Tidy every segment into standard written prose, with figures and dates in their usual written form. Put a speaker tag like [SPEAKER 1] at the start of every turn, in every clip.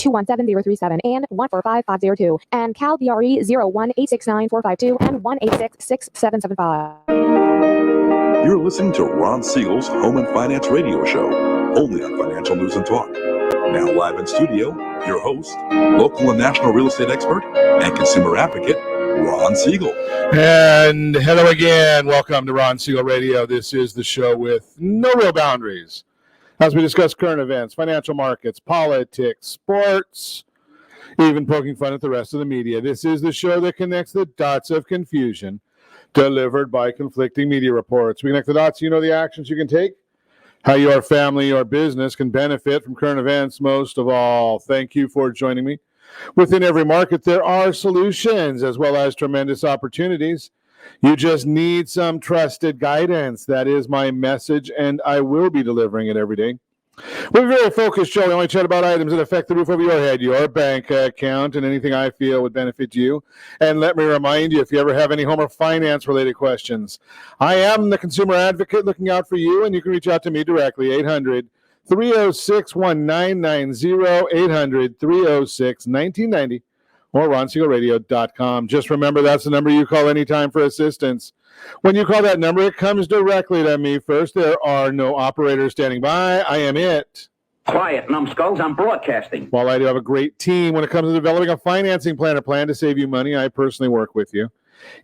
[SPEAKER 1] 217-037 and 145502, and Cal BRE 01-869-452 and 1-866-6775.
[SPEAKER 2] You're listening to Ron Siegel's Home and Finance Radio Show, only on Financial News and Talk. Now live in studio, your host, local and national real estate expert and consumer advocate, Ron Siegel.
[SPEAKER 3] And hello again. Welcome to Ron Siegel Radio. This is the show with no real boundaries, as we discuss current events, financial markets, politics, sports, even poking fun at the rest of the media. This is the show that connects the dots of confusion delivered by conflicting media reports. We connect the dots, you know the actions you can take, how your family or business can benefit from current events. Most of all, thank you for joining me. Within every market, there are solutions as well as tremendous opportunities. You just need some trusted guidance. That is my message, and I will be delivering it every day. We're a very focused show. We only chat about items that affect the roof over your head, your bank account, and anything I feel would benefit you. And let me remind you, if you ever have any home or finance-related questions, I am the consumer advocate looking out for you, and you can reach out to me directly, 800-306-1990, 800-306-1990, or RonSiegelRadio.com. Just remember, that's the number you call anytime for assistance. When you call that number, it comes directly to me first. There are no operators standing by. I am it.
[SPEAKER 4] Quiet, numbskulls. I'm broadcasting.
[SPEAKER 3] While I do have a great team when it comes to developing a financing plan, a plan to save you money, I personally work with you.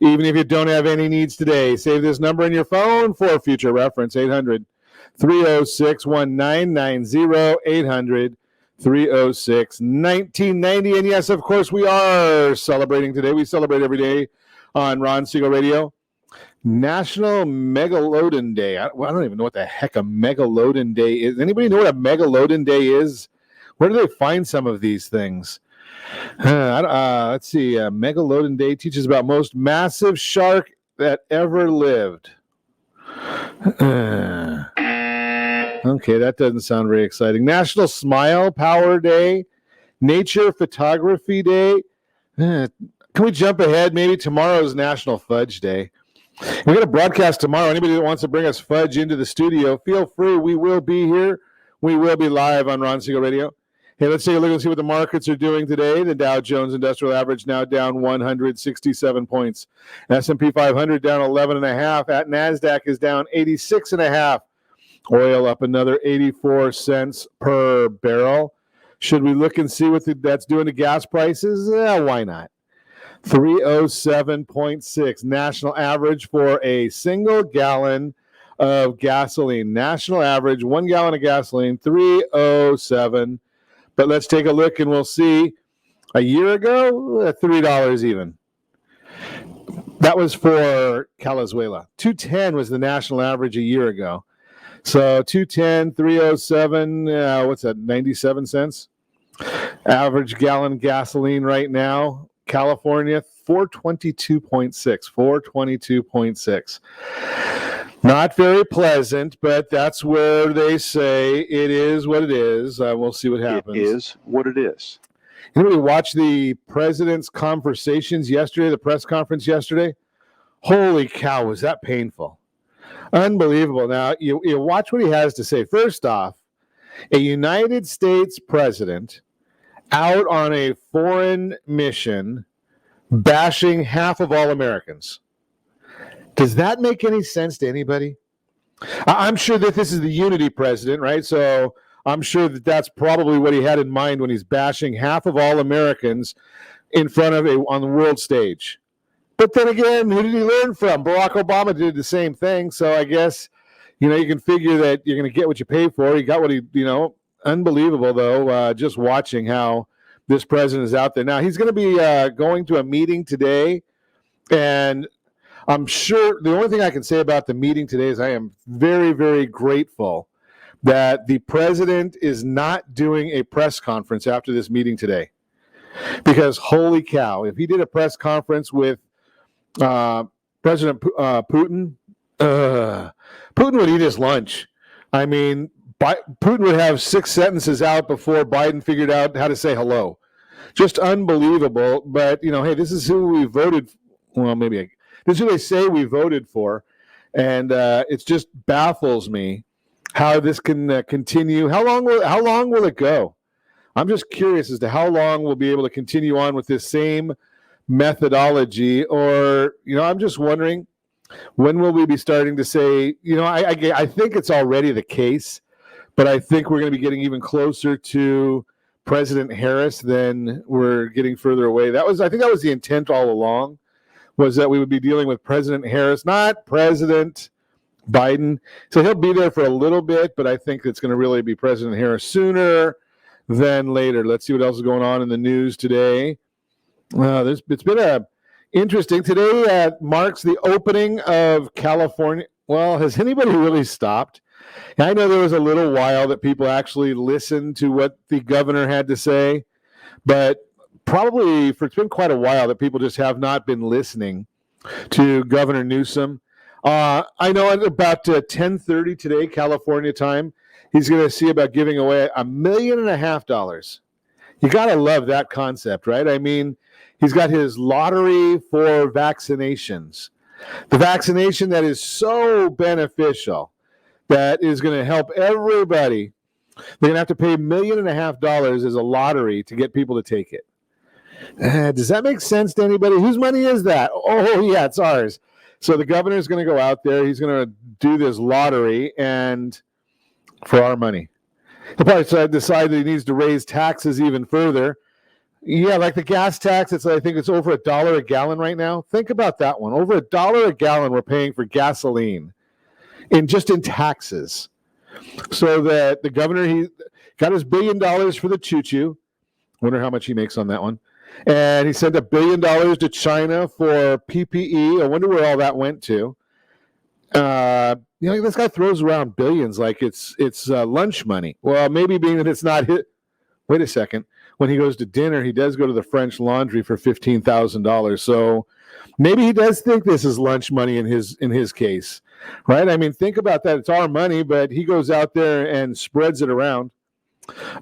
[SPEAKER 3] Even if you don't have any needs today, save this number in your phone for future reference, 800-306-1990, 800-306-1990. And yes, of course, we are celebrating today. We celebrate every day on Ron Siegel Radio. National Megalodon Day. I don't even know what the heck a Megalodon Day is. Anybody know what a Megalodon Day is? Where do they find some of these things? Let's see. Megalodon Day teaches about most massive shark that ever lived. Okay, that doesn't sound very exciting. National Smile Power Day. Nature Photography Day. Can we jump ahead? Maybe tomorrow's National Fudge Day. We're going to broadcast tomorrow. Anybody that wants to bring us fudge into the studio, feel free. We will be here. We will be live on Ron Siegel Radio. Hey, let's take a look and see what the markets are doing today. The Dow Jones Industrial Average now down 167 points. S&P 500 down 11.5. At NASDAQ is down 86.5. Oil up another 84 cents per barrel. Should we look and see what that's doing to gas prices? Why not? 307.6 national average for a single gallon of gasoline. National average, 1 gallon of gasoline, 307. But let's take a look and we'll see. A year ago, $3 even. That was for Calizuela. 210 was the national average a year ago. So 210, 307, what's that, 97 cents? Average gallon gasoline right now. California, 422.6. Not very pleasant, but that's where they say it is what it is. We'll see what happens.
[SPEAKER 5] It is what it is.
[SPEAKER 3] Anybody watch the president's conversations yesterday, the press conference yesterday? Holy cow, was that painful. Unbelievable. Now, you watch what he has to say. First off, a United States president out on a foreign mission bashing half of all Americans. Does that make any sense to anybody? I'm sure that this is the unity president, right? So I'm sure that that's probably what he had in mind when he's bashing half of all Americans in front of on the world stage. But then again, who did he learn from? Barack Obama did the same thing. So I guess, you can figure that you're going to get what you pay for. He got what he, unbelievable though, just watching how this president is out there. Now, he's going to be going to a meeting today, and I'm sure the only thing I can say about the meeting today is I am very, very grateful that the president is not doing a press conference after this meeting today. Because holy cow, if he did a press conference with President Putin, Putin would eat his lunch. I mean, Putin would have 6 sentences out before Biden figured out how to say hello. Just unbelievable. But, hey, this is who we voted. Well, this is who they say we voted for. And it just baffles me how this can continue. How long will it go? I'm just curious as to how long we'll be able to continue on with this same methodology, or, I'm just wondering, when will we be starting to say, I think it's already the case, but I think we're going to be getting even closer to President Harris than we're getting further away. I think that was the intent all along, was that we would be dealing with President Harris, not President Biden. So he'll be there for a little bit, but I think it's going to really be President Harris sooner than later. Let's see what else is going on in the news today. It's been interesting. Today marks the opening of California. Well, has anybody really stopped? I know there was a little while that people actually listened to what the governor had to say, but it's been quite a while that people just have not been listening to Governor Newsom. I know at about 10:30 today, California time, he's going to see about giving away $1.5 million. You got to love that concept, right? I mean, he's got his lottery for vaccinations. The vaccination that is so beneficial, that is going to help everybody. They're going to have to pay $1.5 million as a lottery to get people to take it. Does that make sense to anybody? Whose money is that? Oh, yeah, it's ours. So the governor is going to go out there. He's going to do this lottery, and for our money. He'll probably decide that he needs to raise taxes even further. Yeah, like the gas tax, I think it's over $1 a gallon right now. Think about that one. Over $1 a gallon we're paying for gasoline in taxes. So that the governor, he got his $1 billion for the choo-choo. Wonder how much he makes on that one. And he sent $1 billion to China for PPE. I wonder where all that went to. This guy throws around billions like it's lunch money. Well, maybe being that it's not hit. Wait a second. When he goes to dinner, he does go to the French Laundry for $15,000. So maybe he does think this is lunch money in his case, right? I mean, think about that. It's our money, but he goes out there and spreads it around.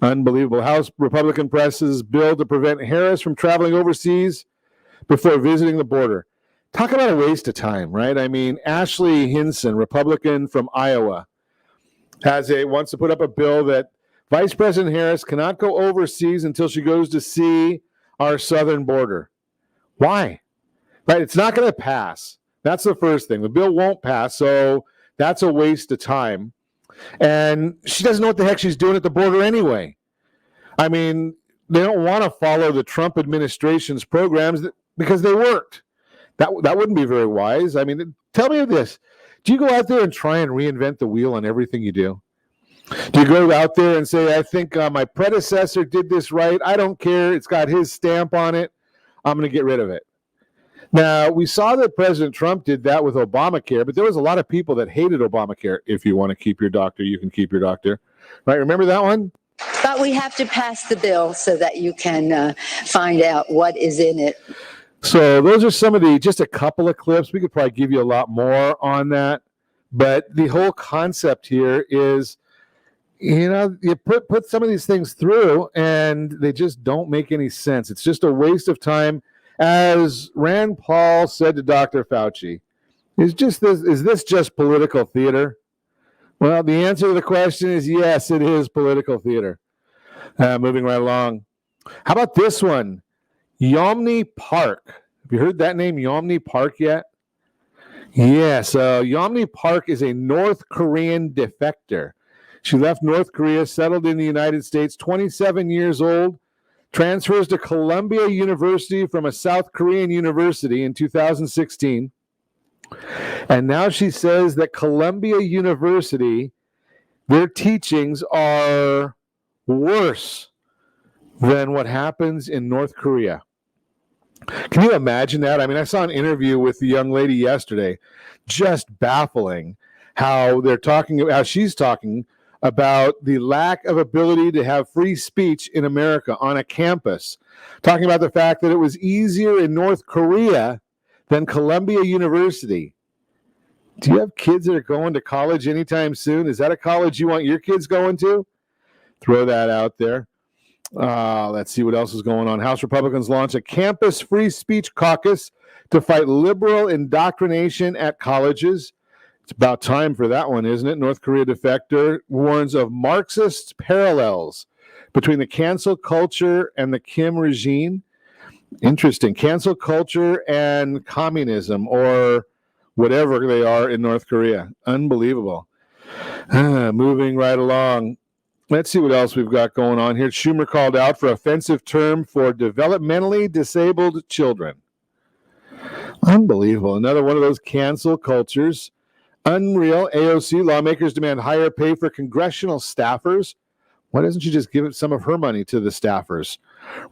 [SPEAKER 3] Unbelievable. House Republican presses bill to prevent Harris from traveling overseas before visiting the border. Talk about a waste of time, right? I mean, Ashley Hinson, Republican from Iowa, wants to put up a bill that Vice President Harris cannot go overseas until she goes to see our southern border. Why? Right? It's not going to pass. That's the first thing. The bill won't pass, so that's a waste of time. And she doesn't know what the heck she's doing at the border anyway. I mean, they don't want to follow the Trump administration's programs because they worked. That wouldn't be very wise. I mean, tell me this. Do you go out there and try and reinvent the wheel on everything you do? Do you go out there and say, I think my predecessor did this right. I don't care. It's got his stamp on it. I'm going to get rid of it. Now, we saw that President Trump did that with Obamacare, but there was a lot of people that hated Obamacare. If you want to keep your doctor, you can keep your doctor. Right? Remember that one?
[SPEAKER 5] But we have to pass the bill so that you can find out what is in it.
[SPEAKER 3] So those are just a couple of clips. We could probably give you a lot more on that. But the whole concept here is, you put some of these things through and they just don't make any sense. It's just a waste of time. As Rand Paul said to Dr. Fauci, is this just political theater? Well, the answer to the question is yes, it is political theater. Moving right along. How about this one? Yeonmi Park. Have you heard that name, Yeonmi Park, yet? Yeah, so Yeonmi Park is a North Korean defector. She left North Korea, settled in the United States, 27 years old, transfers to Columbia University from a South Korean university in 2016. And now she says that Columbia University, their teachings are worse than what happens in North Korea. Can you imagine that? I mean, I saw an interview with the young lady yesterday, just baffling how she's talking about the lack of ability to have free speech in America on a campus, talking about the fact that it was easier in North Korea than Columbia University. Do you have kids that are going to college anytime soon? Is that a college you want your kids going to? Throw that out there. Let's see what else is going on. House Republicans launch a campus free speech caucus to fight liberal indoctrination at colleges. It's about time for that one, isn't it? North Korea defector warns of Marxist parallels between the cancel culture and the Kim regime. Interesting. Cancel culture and communism, or whatever they are in North Korea. Unbelievable. Moving right along. Let's see what else we've got going on here. Schumer called out for offensive term for developmentally disabled children. Unbelievable. Another one of those cancel cultures. Unreal. AOC lawmakers demand higher pay for congressional staffers. Why doesn't she just give some of her money to the staffers?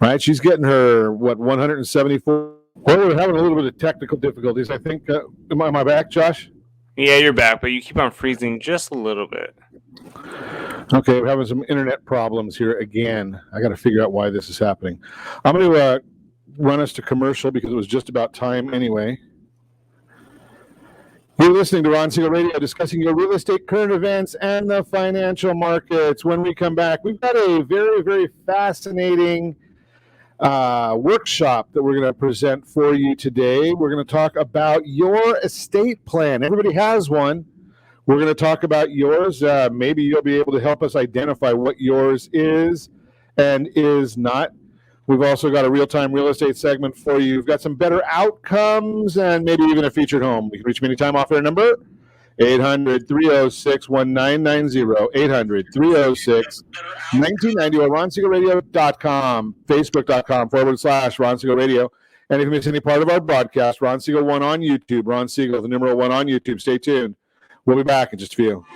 [SPEAKER 3] Right? She's getting her, 174. Well, we're having a little bit of technical difficulties. I think, am I back, Josh?
[SPEAKER 6] Yeah, you're back, but you keep on freezing just a little bit.
[SPEAKER 3] Okay, we're having some internet problems here again. I got to figure out why this is happening. I'm going to run us to commercial because it was just about time anyway. You're listening to Ron Siegel Radio, discussing your real estate current events and the financial markets. When we come back, we've got a very, very fascinating workshop that we're going to present for you today. We're going to talk about your estate plan. Everybody has one. We're going to talk about yours. Maybe you'll be able to help us identify what yours is and is not. We've also got a real-time real estate segment for you. We've got some better outcomes and maybe even a featured home. You can reach me anytime off air number 800-306-1990, 800-306-1990, or RonSiegelRadio.com, Facebook.com/Ron Siegel Radio. And if you miss any part of our broadcast, Ron Siegel 1 on YouTube, Ron Siegel, the numeral 1 on YouTube. Stay tuned. We'll be back in just a few.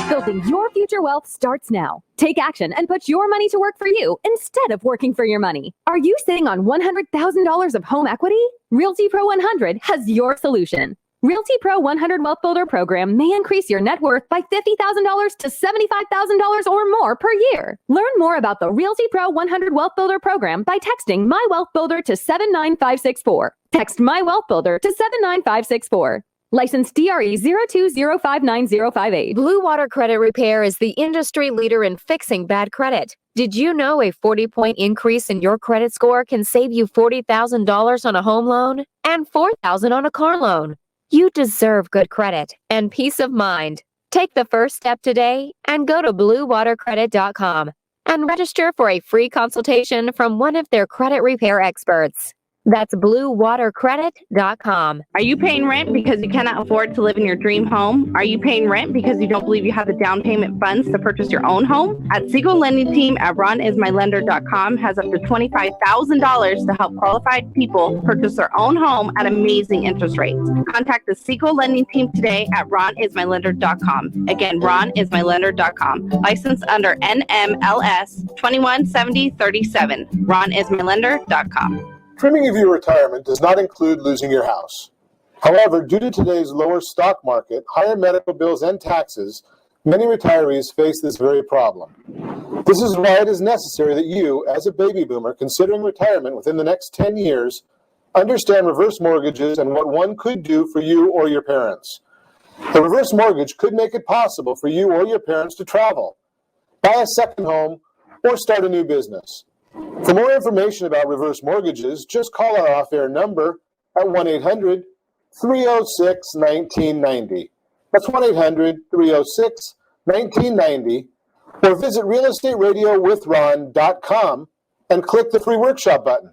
[SPEAKER 1] Building your future wealth starts now. Take action and put your money to work for you instead of working for your money. Are you sitting on $100,000 of home equity? Realty Pro 100 has your solution. Realty Pro 100 Wealth Builder program may increase your net worth by $50,000 to $75,000 or more per year. Learn more about the Realty Pro 100 Wealth Builder program by texting My Wealth Builder to 79564. Text My Wealth Builder to 79564. License DRE 02059058.
[SPEAKER 7] Blue Water Credit Repair is the industry leader in fixing bad credit. Did you know a 40-point increase in your credit score can save you $40,000 on a home loan and $4,000 on a car loan? You deserve good credit and peace of mind. Take the first step today and go to bluewatercredit.com and register for a free consultation from one of their credit repair experts. That's bluewatercredit.com.
[SPEAKER 8] Are you paying rent because you cannot afford to live in your dream home? Are you paying rent because you don't believe you have the down payment funds to purchase your own home? At Siegel Lending Team at RonIsMyLender.com has up to $25,000 to help qualified people purchase their own home at amazing interest rates. Contact the Siegel Lending Team today at RonIsMyLender.com. Again, RonIsMyLender.com. Licensed under NMLS 217037. RonIsMyLender.com.
[SPEAKER 9] Trimming of your retirement does not include losing your house. However, due to today's lower stock market, higher medical bills, and taxes, many retirees face this very problem. This is why it is necessary that you, as a baby boomer considering retirement within the next 10 years, understand reverse mortgages and what one could do for you or your parents. A reverse mortgage could make it possible for you or your parents to travel, buy a second home, or start a new business. For more information about reverse mortgages, just call our off-air number at 1-800-306-1990. That's 1-800-306-1990, or visit realestatewithron.com and click the free workshop button.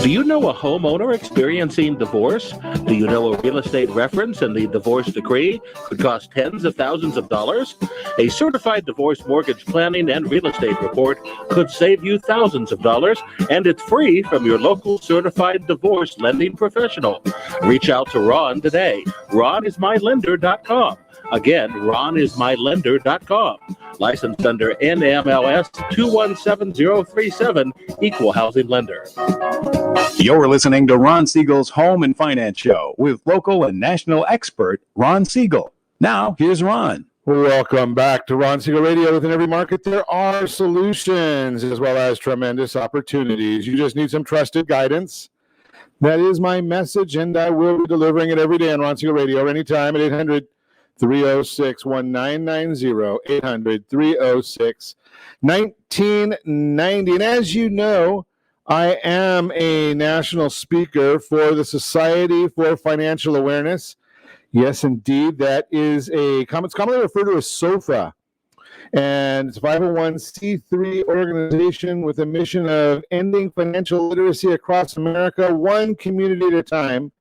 [SPEAKER 10] Do you know a homeowner experiencing divorce? Do you know a real estate reference and the divorce decree could cost tens of thousands of dollars? A certified divorce mortgage planning and real estate report could save you thousands of dollars, and it's free from your local certified divorce lending professional. Reach out to Ron today. RonIsMyLender.com. Again, RonIsMyLender.com. Licensed under NMLS 217037, Equal Housing Lender.
[SPEAKER 11] You're listening to Ron Siegel's Home and Finance Show with local and national expert Ron Siegel. Now, here's Ron.
[SPEAKER 3] Welcome back to Ron Siegel Radio. Within every market, there are solutions as well as tremendous opportunities. You just need some trusted guidance. That is my message, and I will be delivering it every day on Ron Siegel Radio anytime at 800-306-1990, 800-306-1990. And as you know, I am a national speaker for the Society for Financial Awareness. Yes, indeed. That is it's commonly referred to as SOFA. And it's a 501c3 organization with a mission of ending financial literacy across America, one community at a time.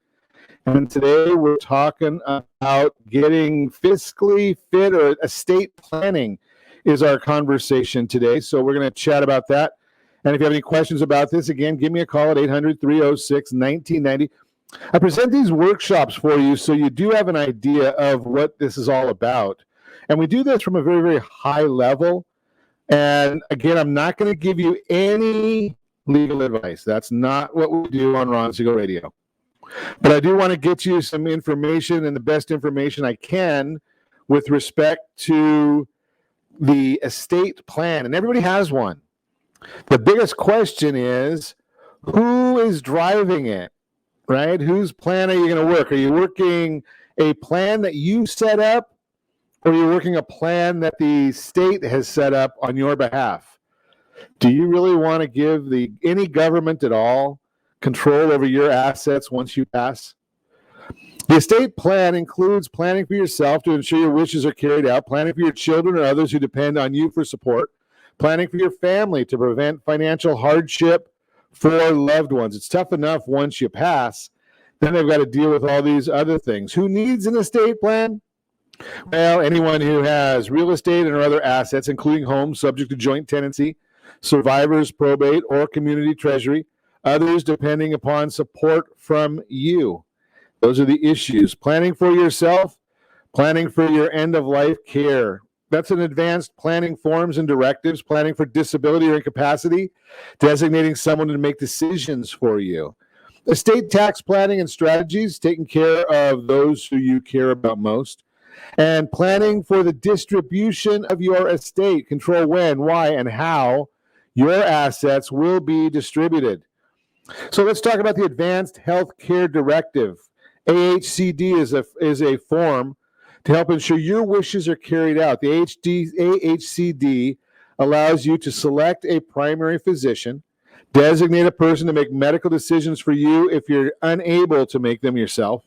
[SPEAKER 3] And today we're talking about getting fiscally fit, or estate planning is our conversation today. So we're going to chat about that. And if you have any questions about this, again, give me a call at 800-306-1990. I present these workshops for you so you do have an idea of what this is all about. And we do this from a very, very high level. And again, I'm not going to give you any legal advice. That's not what we do on Ron Siegel Radio. But I do want to get you some information, and the best information I can with respect to the estate plan. And everybody has one. The biggest question is, who is driving it, right? Whose plan are you going to work? Are you working a plan that you set up, or are you working a plan that the state has set up on your behalf? Do you really want to give any government at all control over your assets once you pass? The estate plan includes planning for yourself to ensure your wishes are carried out, planning for your children or others who depend on you for support, planning for your family to prevent financial hardship for loved ones. It's tough enough once you pass. Then they've got to deal with all these other things. Who needs an estate plan? Well, anyone who has real estate and or other assets, including homes subject to joint tenancy, survivors, probate, or community treasury, others depending upon support from you. Those are the issues. Planning for yourself, planning for your end-of-life care. That's an advanced planning forms and directives, planning for disability or incapacity, designating someone to make decisions for you. Estate tax planning and strategies, taking care of those who you care about most. And planning for the distribution of your estate, control when, why, and how your assets will be distributed. So let's talk about the Advanced Health Care Directive. AHCD is a form to help ensure your wishes are carried out. The AHCD allows you to select a primary physician, designate a person to make medical decisions for you if you're unable to make them yourself,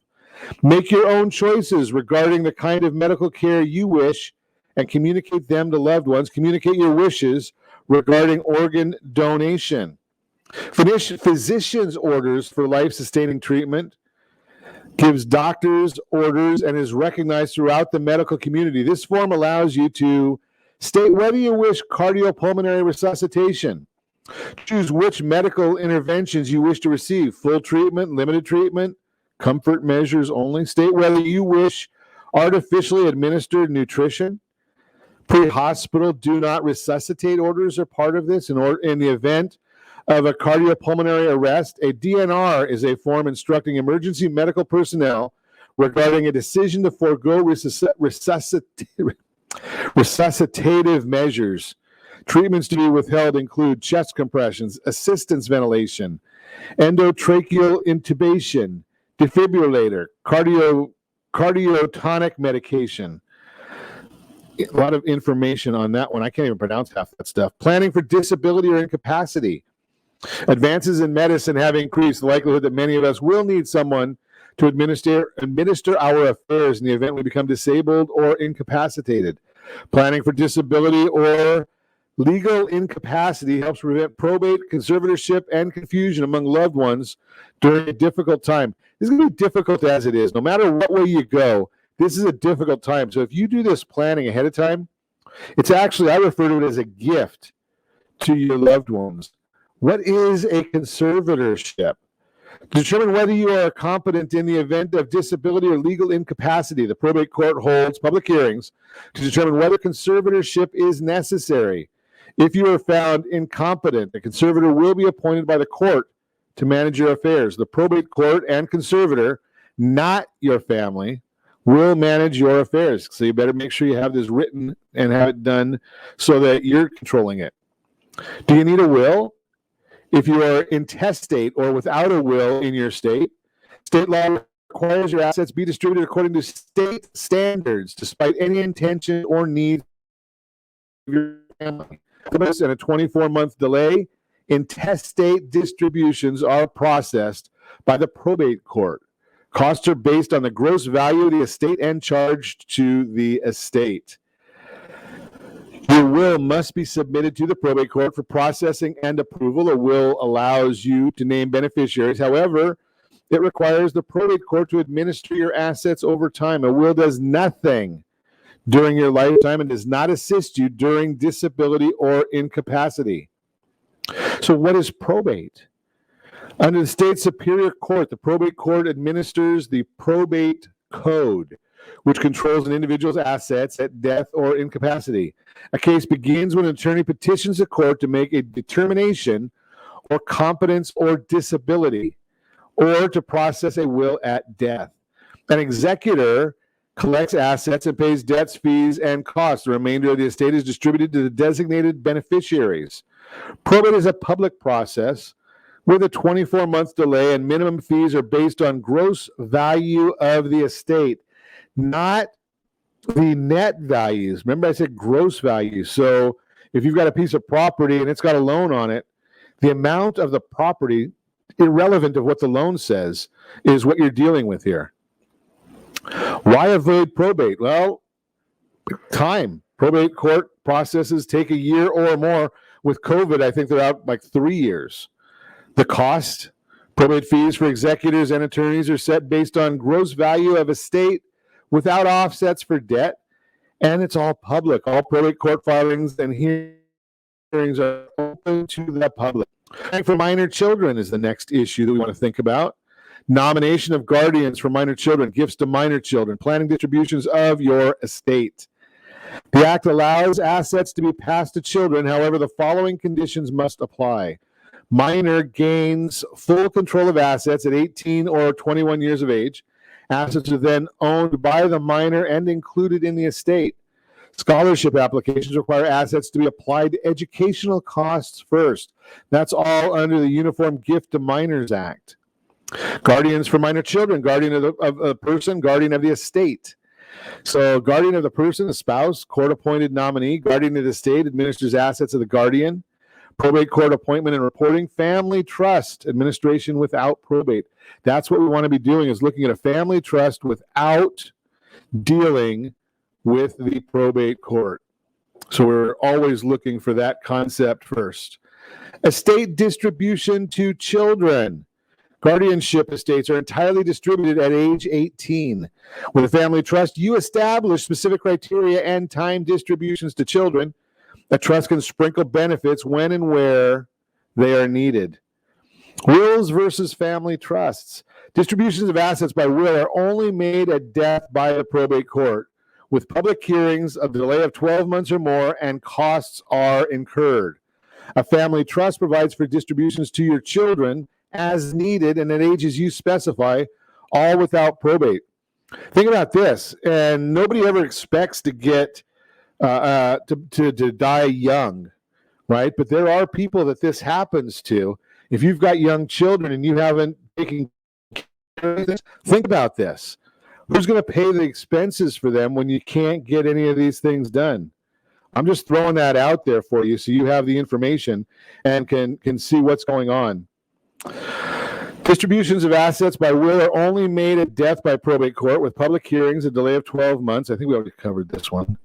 [SPEAKER 3] make your own choices regarding the kind of medical care you wish, and communicate them to loved ones. Communicate your wishes regarding organ donation. Physician's orders for life-sustaining treatment, gives doctors orders, and is recognized throughout the medical community. This form allows you to state whether you wish cardiopulmonary resuscitation, choose which medical interventions you wish to receive, full treatment, limited treatment, comfort measures only, state whether you wish artificially administered nutrition. Pre-hospital do not resuscitate orders are part of this. In the event of a cardiopulmonary arrest, a DNR is a form instructing emergency medical personnel regarding a decision to forego resuscitative measures. Treatments to be withheld include chest compressions, assistance ventilation, endotracheal intubation, defibrillator, cardiotonic medication. A lot of information on that one. I can't even pronounce half that stuff. Planning for disability or incapacity. Advances in medicine have increased the likelihood that many of us will need someone to administer our affairs in the event we become disabled or incapacitated. Planning for disability or legal incapacity helps prevent probate, conservatorship, and confusion among loved ones during a difficult time. This is going to be difficult as it is. No matter what way you go, this is a difficult time. So if you do this planning ahead of time, it's actually, I refer to it as a gift to your loved ones. What is a conservatorship? To determine whether you are competent in the event of disability or legal incapacity, the probate court holds public hearings to determine whether conservatorship is necessary. If you are found incompetent, a conservator will be appointed by the court to manage your affairs. The probate court and conservator, not your family, will manage your affairs. So you better make sure you have this written and have it done so that you're controlling it. Do you need a will? If you are intestate or without a will in your state, state law requires your assets be distributed according to state standards, despite any intention or need of your family. And a 24-month delay, intestate distributions are processed by the probate court. Costs are based on the gross value of the estate and charged to the estate. Your will must be submitted to the probate court for processing and approval. A will allows you to name beneficiaries. However, it requires the probate court to administer your assets over time. A will does nothing during your lifetime and does not assist you during disability or incapacity. So what is probate? Under the state superior court, the probate court administers the probate code, which controls an individual's assets at death or incapacity. A case begins when an attorney petitions the court to make a determination or competence or disability, or to process a will at death. An executor collects assets and pays debts, fees, and costs. The remainder of the estate is distributed to the designated beneficiaries. Probate is a public process with a 24-month delay, and minimum fees are based on gross value of the estate, not the net values. Remember, I said gross value. So if you've got a piece of property and it's got a loan on it, the amount of the property, irrelevant of what the loan says, is what you're dealing with here. Why avoid probate? Well, time. Probate court processes take a year or more. With COVID, I think they're out like 3 years. The cost, probate fees for executors and attorneys are set based on gross value of estate without offsets for debt, and it's all public. All probate court filings and hearings are open to the public. And for minor children is the next issue that we want to think about. Nomination of guardians for minor children, gifts to minor children, planning distributions of your estate. The Act allows assets to be passed to children. However, the following conditions must apply. Minor gains full control of assets at 18 or 21 years of age. Assets are then owned by the minor and included in the estate. Scholarship applications require assets to be applied to educational costs first. That's all under the Uniform Gift to Minors Act. Guardians for minor children, guardian of the person, guardian of the estate. So guardian of the person, a spouse, court-appointed nominee. Guardian of the estate administers assets of the guardian. Probate court appointment and reporting. Family trust administration without probate. That's what we want to be doing, is looking at a family trust without dealing with the probate court. So we're always looking for that concept first. Estate distribution to children. Guardianship estates are entirely distributed at age 18. With a family trust, you establish specific criteria and time distributions to children. A trust can sprinkle benefits when and where they are needed. Wills versus family trusts. Distributions of assets by will are only made at death by the probate court, with public hearings, a delay of 12 months or more, and costs are incurred. A family trust provides for distributions to your children as needed and at ages you specify, all without probate. Think about this, and nobody ever expects to get to die young, right? But there are people that this happens to. If you've got young children and you haven't taken care of this, think about this. Who's going to pay the expenses for them when you can't get any of these things done? I'm just throwing that out there for you so you have the information and can see what's going on. Distributions of assets by will are only made at death by probate court, with public hearings, a delay of 12 months. I think we already covered this one.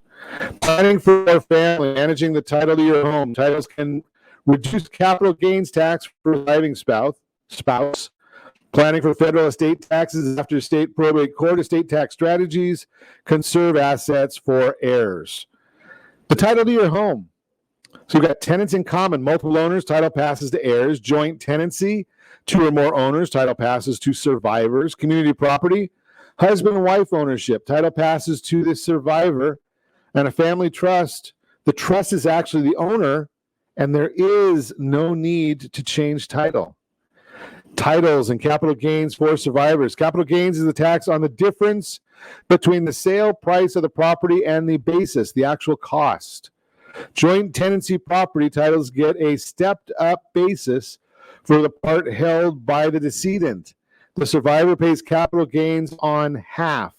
[SPEAKER 3] Planning for your family, managing the title to your home. Titles can reduce capital gains tax for surviving spouse. Planning for federal estate taxes after state probate court. Estate tax strategies. Conserve assets for heirs. The title to your home. So you've got tenants in common, multiple owners, title passes to heirs. Joint tenancy, 2 or more owners, title passes to survivors. Community property, husband and wife ownership, title passes to the survivor. And a family trust, the trust is actually the owner, and there is no need to change title. Titles and capital gains for survivors. Capital gains is the tax on the difference between the sale price of the property and the basis, the actual cost. Joint tenancy property titles get a stepped up basis for the part held by the decedent. The survivor pays capital gains on half.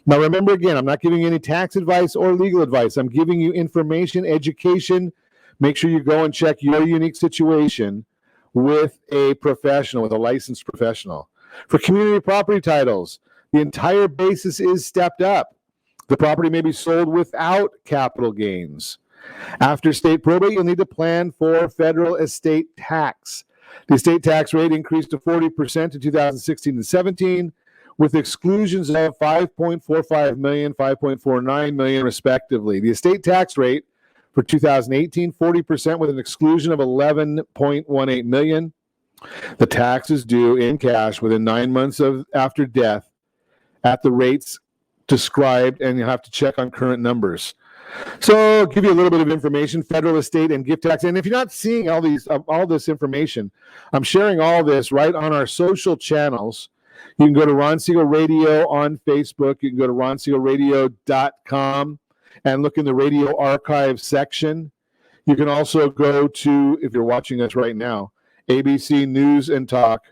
[SPEAKER 3] Now remember, again, I'm not giving you any tax advice or legal advice. I'm giving you information, education. Make sure you go and check your unique situation with a professional, with a licensed professional. For community property titles, the entire basis is stepped up. The property may be sold without capital gains. After state probate, you'll need to plan for federal estate tax. The estate tax rate increased to 40% in 2016 and 17, with exclusions of $5.45 million, $5.49 million, respectively. The estate tax rate for 2018, 40% with an exclusion of $11.18 million. The tax is due in cash within 9 months after death at the rates described, and you'll have to check on current numbers. So I'll give you a little bit of information, federal estate and gift tax. And if you're not seeing all this information, I'm sharing all this right on our social channels. You can go to Ron Siegel Radio on Facebook. You can go to ronsiegelradio.com and look in the radio archive section. You can also go to, if you're watching us right now, ABC News and Talk,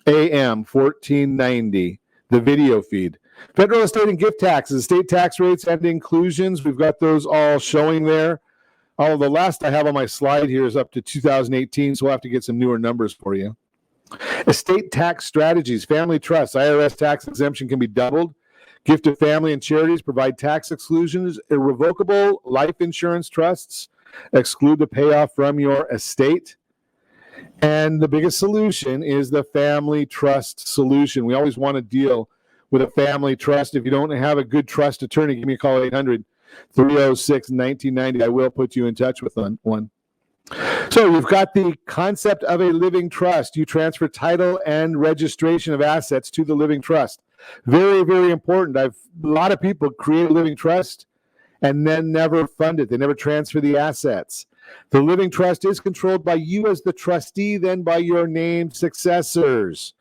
[SPEAKER 3] AM 1490, the video feed. Federal estate and gift taxes, state tax rates and inclusions. We've got those all showing there. The last I have on my slide here is up to 2018, so we'll have to get some newer numbers for you. Estate tax strategies, family trusts, IRS tax exemption can be doubled. Gift to family and charities provide tax exclusions. Irrevocable life insurance trusts exclude the payoff from your estate. And the biggest solution is the family trust solution. We always want to deal with a family trust. If you don't have a good trust attorney, give me a call at 800-306-1990. I will put you in touch with one. So you've got the concept of a living trust. You transfer title and registration of assets to the living trust. Very, very important. A lot of people create a living trust and then never fund it. They never transfer the assets. The living trust is controlled by you as the trustee, then by your named successors.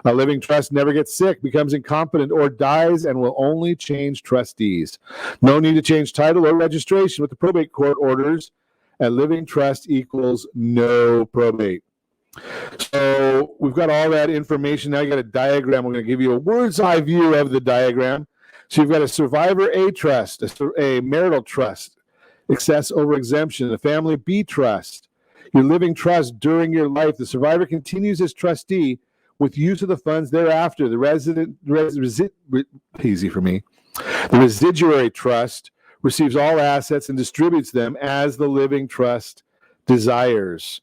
[SPEAKER 3] A living trust never gets sick, becomes incompetent, or dies, and will only change trustees. No need to change title or registration with the probate court orders. A living trust equals no probate. So we've got all that information. Now you got a diagram. We're going to give you a bird's eye view of the diagram. So you've got a survivor A trust, a marital trust, excess over exemption, a family B trust, your living trust during your life. The survivor continues as trustee with use of the funds thereafter. The residuary trust receives all assets and distributes them as the living trust desires.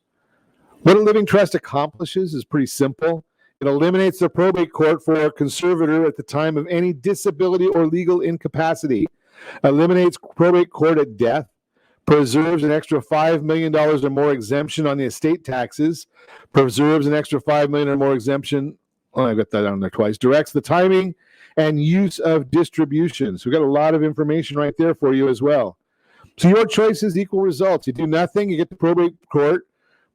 [SPEAKER 3] What a living trust accomplishes is pretty simple. It eliminates the probate court for a conservator at the time of any disability or legal incapacity, eliminates probate court at death, preserves an extra $5 million or more exemption on the estate taxes, preserves an extra $5 million or more exemption, I got that on there twice, directs the timing and use of distributions. We've got a lot of information right there for you as well. So your choices equal results. You do nothing, you get the probate court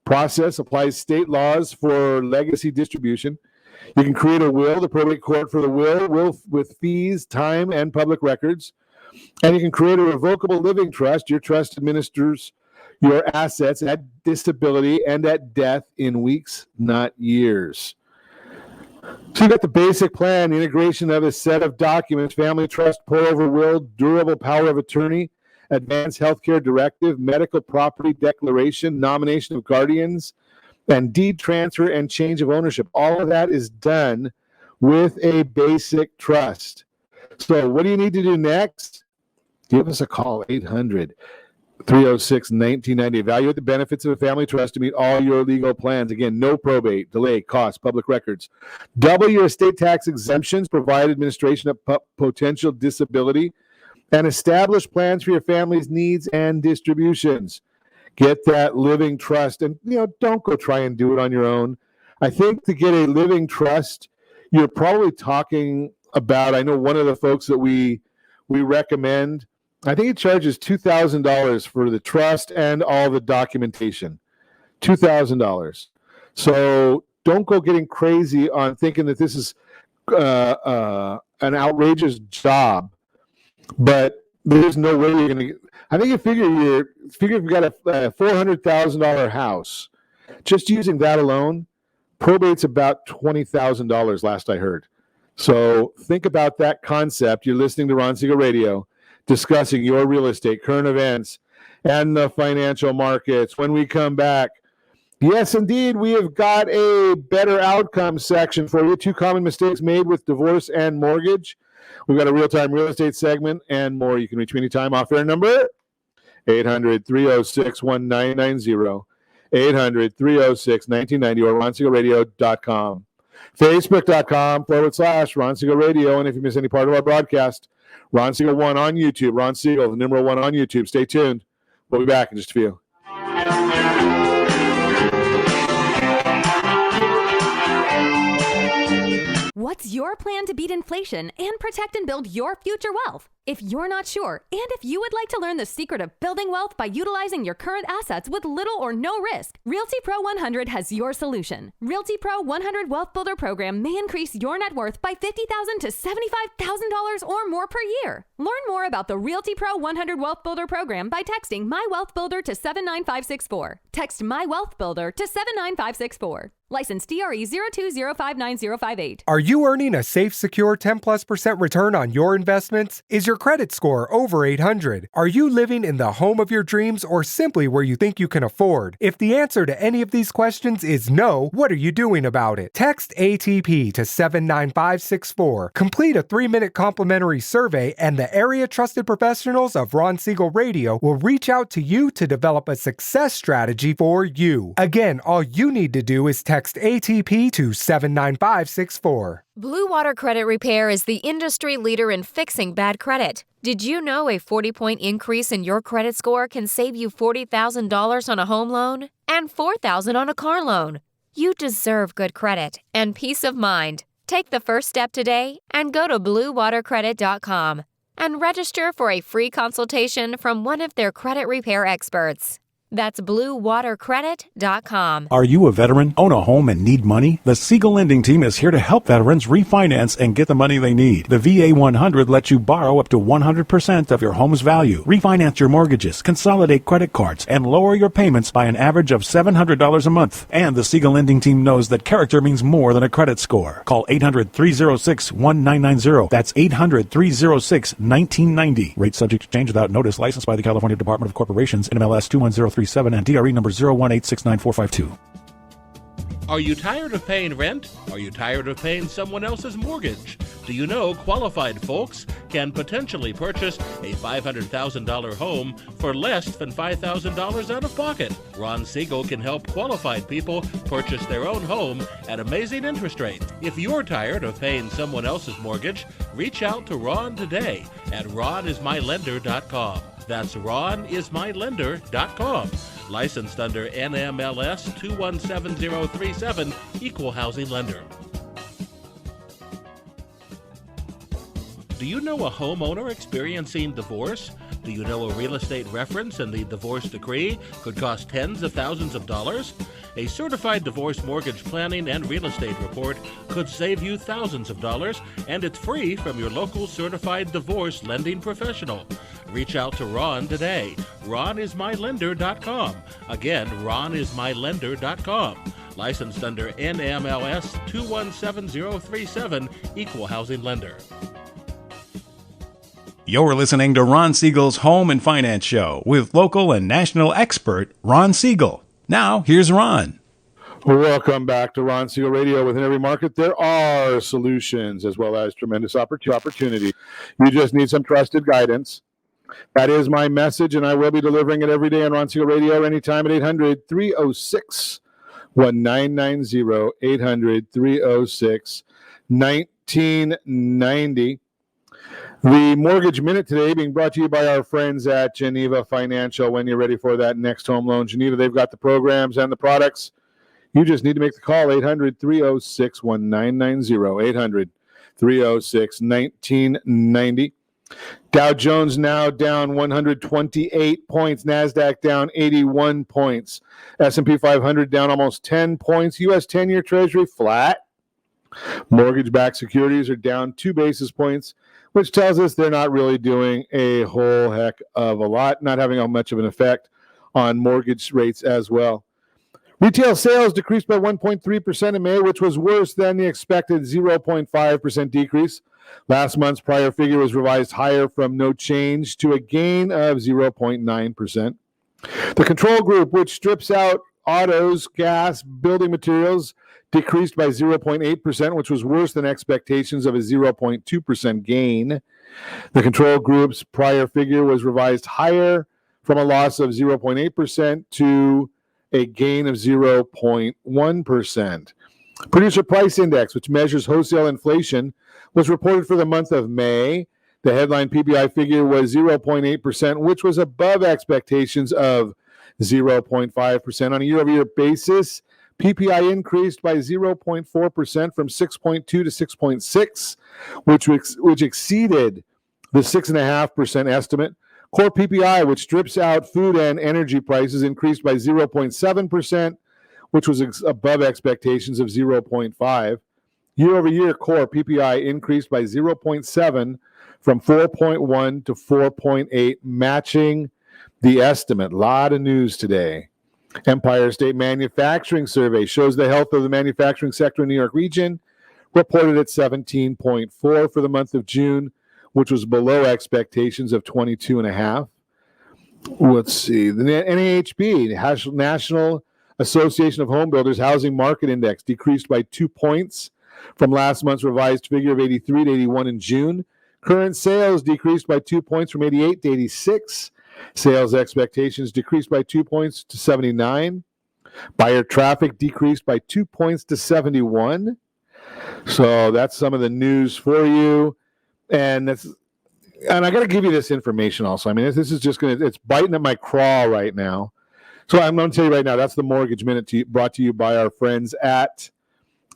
[SPEAKER 3] process, applies state laws for legacy distribution. You can create a will, the probate court for the will with fees, time, and public records. And you can create a revocable living trust. Your trust administers your assets at disability and at death in weeks, not years. So you've got the basic plan, the integration of a set of documents, family trust, pour-over will, durable power of attorney, advanced healthcare directive, medical property declaration, nomination of guardians, and deed transfer and change of ownership. All of that is done with a basic trust. So what do you need to do next? Give us a call, 800-306-1990. Evaluate the benefits of a family trust to meet all your legal plans. Again, no probate, delay, costs, public records. Double your estate tax exemptions, provide administration of potential disability, and establish plans for your family's needs and distributions. Get that living trust, and don't go try and do it on your own. I think to get a living trust, you're probably talking about, I know one of the folks that we recommend, I think it charges $2,000 for the trust and all the documentation. $2,000. So don't go getting crazy on thinking that this is an outrageous job, but there's no way you're going to. I think you figure if you've got a $400,000 house, just using that alone, probate's about $20,000 last I heard. So think about that concept. You're listening to Ron Siegel Radio, discussing your real estate, current events, and the financial markets. When we come back, Yes, indeed. We have got a better outcome section for you. 2 common mistakes made with divorce and mortgage. We've got a real-time real estate segment and more. You can reach me anytime. Off-air number, 800-306-1990. 800-306-1990 or RonSiegelRadio.com. Facebook.com/Ron Siegel Radio. And if you miss any part of our broadcast, Ron Siegel 1 on YouTube. Ron Siegel, the numeral 1 on YouTube. Stay tuned. We'll be back in just a few.
[SPEAKER 1] What's your plan to beat inflation and protect and build your future wealth? If you're not sure, and if you would like to learn the secret of building wealth by utilizing your current assets with little or no risk, Realty Pro 100 has your solution. Realty Pro 100 Wealth Builder Program may increase your net worth by $50,000 to $75,000 or more per year. Learn more about the Realty Pro 100 Wealth Builder Program by texting My Wealth Builder to 79564. Text My Wealth Builder to 79564. License DRE 02059058.
[SPEAKER 12] Are you earning a safe, secure 10+% return on your investments? Is your credit score over 800? Are you living in the home of your dreams or simply where you think you can afford? If the answer to any of these questions is no, what are you doing about it? Text ATP to 79564. Complete a 3-minute complimentary survey and the area trusted professionals of Ron Siegel Radio will reach out to you to develop a success strategy for you. Again, all you need to do is text ATP to 79564.
[SPEAKER 7] Blue Water Credit Repair is the industry leader in fixing bad credit. Did you know a 40-point increase in your credit score can save you $40,000 on a home loan and $4,000 on a car loan? You deserve good credit and peace of mind. Take the first step today and go to bluewatercredit.com and register for a free consultation from one of their credit repair experts. That's bluewatercredit.com.
[SPEAKER 11] Are you a veteran, own a home, and need money? The Siegel Lending Team is here to help veterans refinance and get the money they need. The VA 100 lets you borrow up to 100% of your home's value, refinance your mortgages, consolidate credit cards, and lower your payments by an average of $700 a month. And the Siegel Lending Team knows that character means more than a credit score. Call 800-306-1990. That's 800-306-1990. Rate subject to change without notice. Licensed by the California Department of Corporations, NMLS 21037 and DRE number 018694452.
[SPEAKER 10] Are you tired of paying rent? Are you tired of paying someone else's mortgage? Do you know qualified folks can potentially purchase a $500,000 home for less than $5,000 out of pocket? Ron Siegel can help qualified people purchase their own home at amazing interest rates. If you're tired of paying someone else's mortgage, reach out to Ron today at ronismylender.com. That's ronismylender.com. Licensed under NMLS 217037, Equal Housing Lender. Do you know a homeowner experiencing divorce? Do you know a real estate reference and the divorce decree could cost tens of thousands of dollars? A certified divorce mortgage planning and real estate report could save you thousands of dollars, and it's free from your local certified divorce lending professional. Reach out to Ron today. RonIsMyLender.com. Again, RonIsMyLender.com. Licensed under NMLS 217037, Equal Housing Lender.
[SPEAKER 11] You're listening to Ron Siegel's Home and Finance Show with local and national expert Ron Siegel. Now, here's Ron.
[SPEAKER 3] Welcome back to Ron Siegel Radio. Within every market, there are solutions as well as tremendous opportunity. You just need some trusted guidance. That is my message, and I will be delivering it every day on Ron Siegel Radio anytime at 800-306-1990, 800-306-1990. The Mortgage Minute today being brought to you by our friends at Geneva Financial. When you're ready for that next home loan, Geneva, they've got the programs and the products. You just need to make the call, 800-306-1990, 800-306-1990. Dow Jones now down 128 points. NASDAQ down 81 points. S&P 500 down almost 10 points. U.S. 10-year Treasury flat. Mortgage-backed securities are down 2 basis points, which tells us they're not really doing a whole heck of a lot, not having much of an effect on mortgage rates as well. Retail sales decreased by 1.3% in May, which was worse than the expected 0.5% decrease. Last month's prior figure was revised higher from no change to a gain of 0.9%. The control group, which strips out autos, gas, building materials decreased by 0.8%, which was worse than expectations of a 0.2% gain. The control group's prior figure was revised higher from a loss of 0.8% to a gain of 0.1%. Producer Price Index, which measures wholesale inflation, was reported for the month of May. The headline PPI figure was 0.8%, which was above expectations of 0.5%. On a year-over-year basis, PPI increased by 0.4% from 6.2 to 6.6, which exceeded the 6.5% estimate. Core PPI, which strips out food and energy prices, increased by 0.7%, which was above expectations of 0.5. Year-over-year core PPI increased by 0.7 from 4.1 to 4.8, matching the estimate. A lot of news today. Empire State Manufacturing Survey shows the health of the manufacturing sector in New York region, reported at 17.4 for the month of June, which was below expectations of 22.5. Let's see. The NAHB, National Association of Home Builders Housing Market Index, decreased by 2 points from last month's revised figure of 83 to 81 in June. Current sales decreased by 2 points from 88 to 86. Sales expectations decreased by 2 points to 79. Buyer traffic decreased by 2 points to 71. So that's some of the news for you. And I got to give you this information also. I mean, this is just it's biting at my craw right now. So I'm going to tell you right now, that's the Mortgage Minute brought to you by our friends at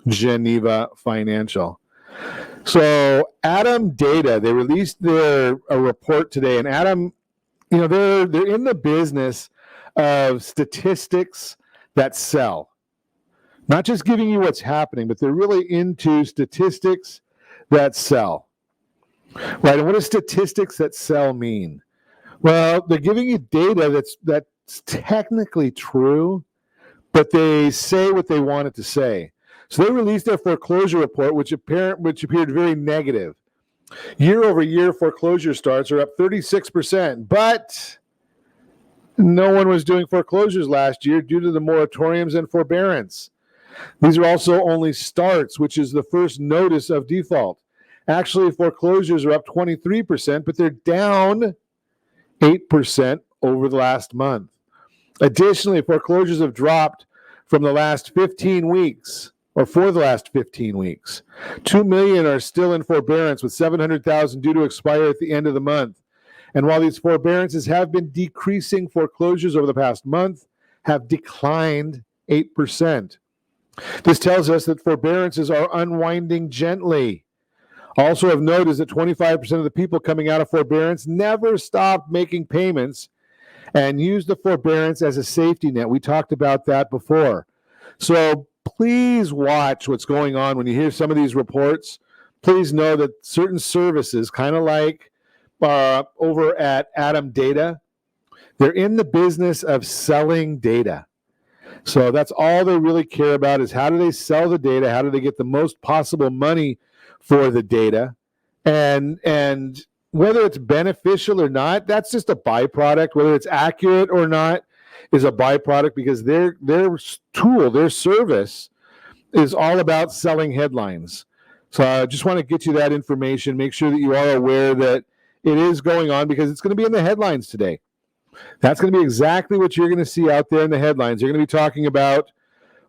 [SPEAKER 3] Geneva Financial. So Adam Data, they released a report today, and Adam, they're in the business of statistics that sell. Not just giving you what's happening, but they're really into statistics that sell. Right? And what does statistics that sell mean? Well, they're giving you data that's technically true, but they say what they want it to say. So they released their foreclosure report, which appeared very negative. Year-over-year foreclosure starts are up 36%, but no one was doing foreclosures last year due to the moratoriums and forbearance. These are also only starts, which is the first notice of default. Actually, foreclosures are up 23%, but they're down 8% over the last month. Additionally, foreclosures have dropped from the last 15 weeks, or for the last 15 weeks. 2 million are still in forbearance, with 700,000 due to expire at the end of the month. And while these forbearances have been decreasing, foreclosures over the past month have declined 8%. This tells us that forbearances are unwinding gently. Also of note is that 25% of the people coming out of forbearance never stopped making payments and used the forbearance as a safety net. We talked about that before. So please watch what's going on when you hear some of these reports. Please know that certain services, kind of like over at Adam Data, they're in the business of selling data. So that's all they really care about is how do they sell the data? How do they get the most possible money for the data? And whether it's beneficial or not, that's just a byproduct. Whether it's accurate or not is a byproduct, because their tool, their service is all about selling headlines. So I just want to get you that information. Make sure that you are aware that it is going on, because it's going to be in the headlines today. That's going to be exactly what you're going to see out there in the headlines. You're going to be talking about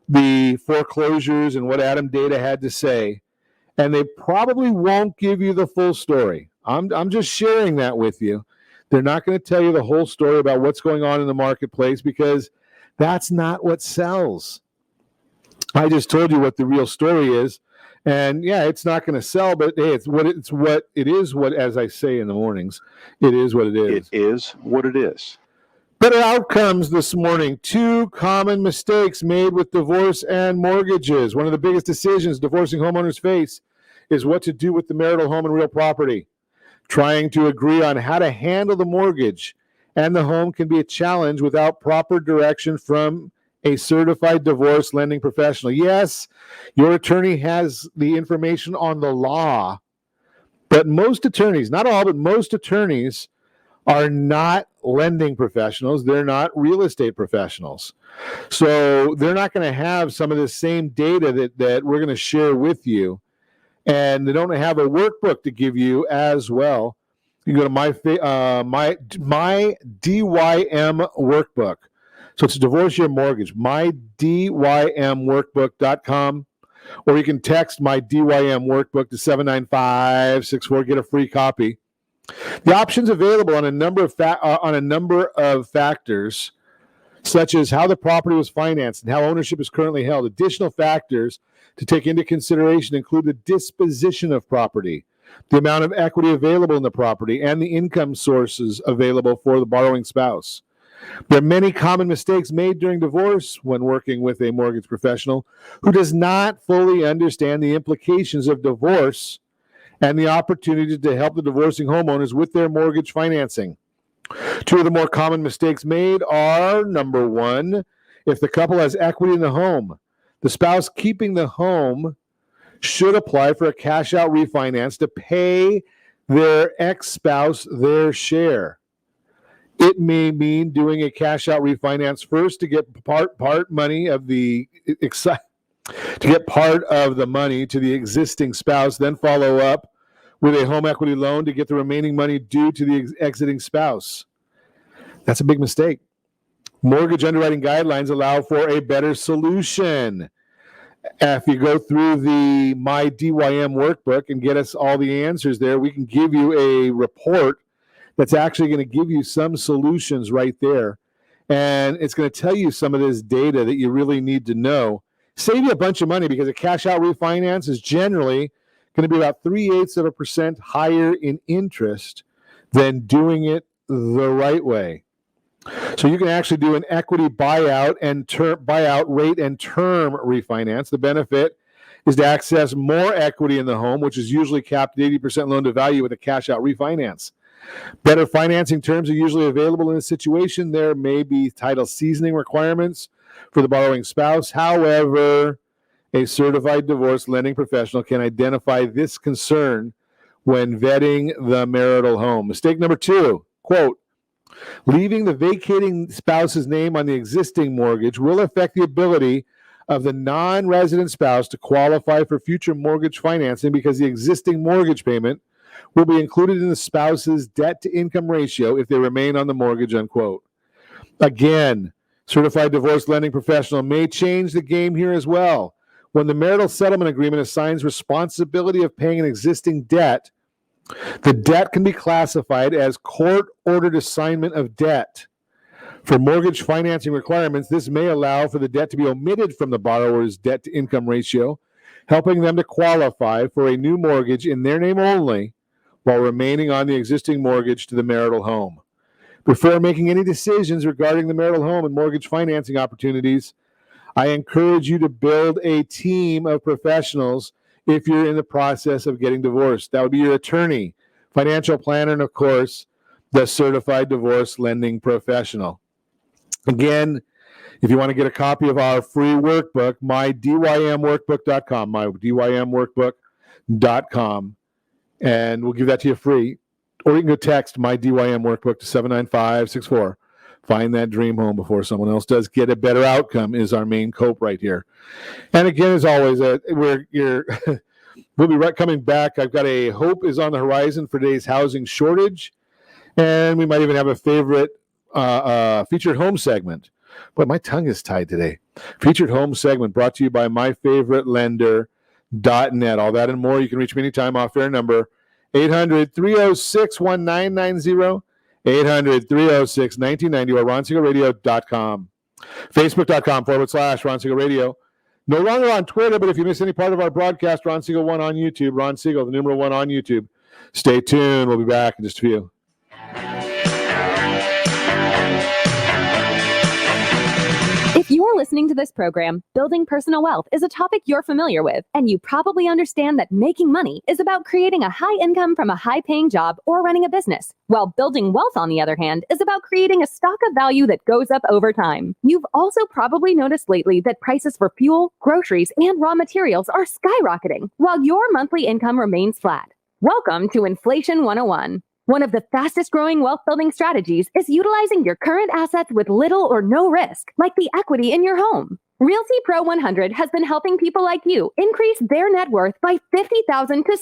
[SPEAKER 3] the foreclosures and what Adam Data had to say, and they probably won't give you the full story. I'm just sharing that with you. They're not going to tell you the whole story about what's going on in the marketplace, because that's not what sells. I just told you what the real story is, and yeah, it's not going to sell, but hey, as I say in the mornings, it is what it is.
[SPEAKER 13] It is what it is.
[SPEAKER 3] Better outcomes this morning. 2 common mistakes made with divorce and mortgages. One of the biggest decisions divorcing homeowners face is what to do with the marital home and real property. Trying to agree on how to handle the mortgage and the home can be a challenge without proper direction from a certified divorce lending professional. Yes, your attorney has the information on the law, but most attorneys, not all, but most attorneys are not lending professionals. They're not real estate professionals. So they're not going to have some of the same data that we're going to share with you. And they don't have a workbook to give you as well. You go to my DYM workbook. So it's a divorce year mortgage, mydymworkbook.com. Or you can text my DYM workbook to 79564, get a free copy. The options available on a number of factors, such as how the property was financed and how ownership is currently held. Additional factors to take into consideration include the disposition of property, the amount of equity available in the property, and the income sources available for the borrowing spouse. There are many common mistakes made during divorce when working with a mortgage professional who does not fully understand the implications of divorce and the opportunity to help the divorcing homeowners with their mortgage financing. Two of the more common mistakes made are, number one, if the couple has equity in the home, the spouse keeping the home should apply for a cash-out refinance to pay their ex-spouse their share. It may mean doing a cash-out refinance first to get part money of the money to the existing spouse, then follow up with a home equity loan to get the remaining money due to the exiting spouse. That's a big mistake. Mortgage underwriting guidelines allow for a better solution. If you go through the My DYM workbook and get us all the answers there, we can give you a report that's actually going to give you some solutions right there. And it's going to tell you some of this data that you really need to know. Save you a bunch of money because a cash-out refinance is generally going to be about 0.3% higher in interest than doing it the right way. So you can actually do an equity buyout rate and term refinance. The benefit is to access more equity in the home, which is usually capped at 80% loan to value with a cash-out refinance. Better financing terms are usually available in this situation. There may be title seasoning requirements for the borrowing spouse. However, a certified divorce lending professional can identify this concern when vetting the marital home. Mistake number two, quote, leaving the vacating spouse's name on the existing mortgage will affect the ability of the non-resident spouse to qualify for future mortgage financing because the existing mortgage payment will be included in the spouse's debt-to-income ratio if they remain on the mortgage, unquote. Again, certified divorce lending professional may change the game here as well. When the marital settlement agreement assigns responsibility of paying an existing debt, the debt can be classified as court-ordered assignment of debt. For mortgage financing requirements, this may allow for the debt to be omitted from the borrower's debt-to-income ratio, helping them to qualify for a new mortgage in their name only while remaining on the existing mortgage to the marital home. Before making any decisions regarding the marital home and mortgage financing opportunities, I encourage you to build a team of professionals if you're in the process of getting divorced. That would be your attorney, financial planner, and of course, the certified divorce lending professional. Again, if you want to get a copy of our free workbook, mydymworkbook.com, mydymworkbook.com, and we'll give that to you free. Or you can go text my DYM workbook to 79564. Find that dream home before someone else does. Get a better outcome is our main cope right here. And again, as always, we'll be coming back. I've got a hope is on the horizon for today's housing shortage. And we might even have a favorite featured home segment. But my tongue is tied today. Featured home segment brought to you by myfavoritelender.net. All that and more. You can reach me anytime off air number 800-306-1990, 800-306-1990, or RonSiegelRadio.com. Facebook.com/Ron Siegel Radio. No longer on Twitter, but if you miss any part of our broadcast, Ron Siegel 1 on YouTube. Ron Siegel, the numeral 1 on YouTube. Stay tuned. We'll be back in just a few.
[SPEAKER 1] If you're listening to this program, building personal wealth is a topic you're familiar with, and you probably understand that making money is about creating a high income from a high-paying job or running a business, while building wealth, on the other hand, is about creating a stock of value that goes up over time. You've also probably noticed lately that prices for fuel, groceries, and raw materials are skyrocketing, while your monthly income remains flat. Welcome to Inflation 101. One of the fastest growing wealth building strategies is utilizing your current assets with little or no risk, like the equity in your home. Realty Pro 100 has been helping people like you increase their net worth by $50,000 to